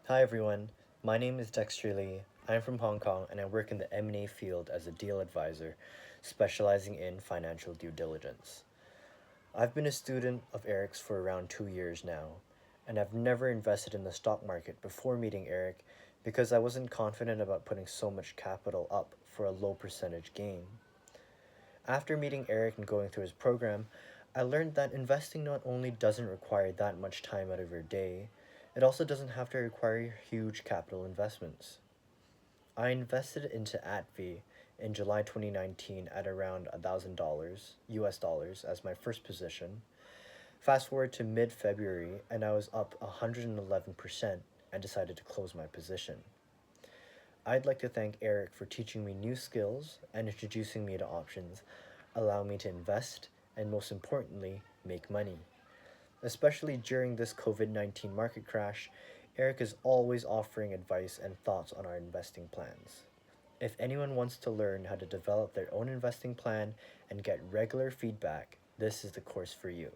Hi everyone, my name is Dexter Lee. I'm from Hong Kong and I work in the M&A field as a deal advisor, specializing in financial due diligence. I've been a student of Eric's for around 2 years now, and I've never invested in the stock market before meeting Eric because I wasn't confident about putting so much capital up for a low percentage gain. After meeting Eric and going through his program, I learned that investing not only doesn't require that much time out of your day, it also doesn't have to require huge capital investments. I invested into ATV in July 2019 at around $1,000 US dollars as my first position. Fast forward to mid February and I was up 111% and decided to close my position. I'd like to thank Eric for teaching me new skills and introducing me to options, allow me to invest, and most importantly, make money. Especially during this COVID 19 market crash, Eric is always offering advice and thoughts on our investing plans. If anyone wants to learn how to develop their own investing plan and get regular feedback, this is the course for you.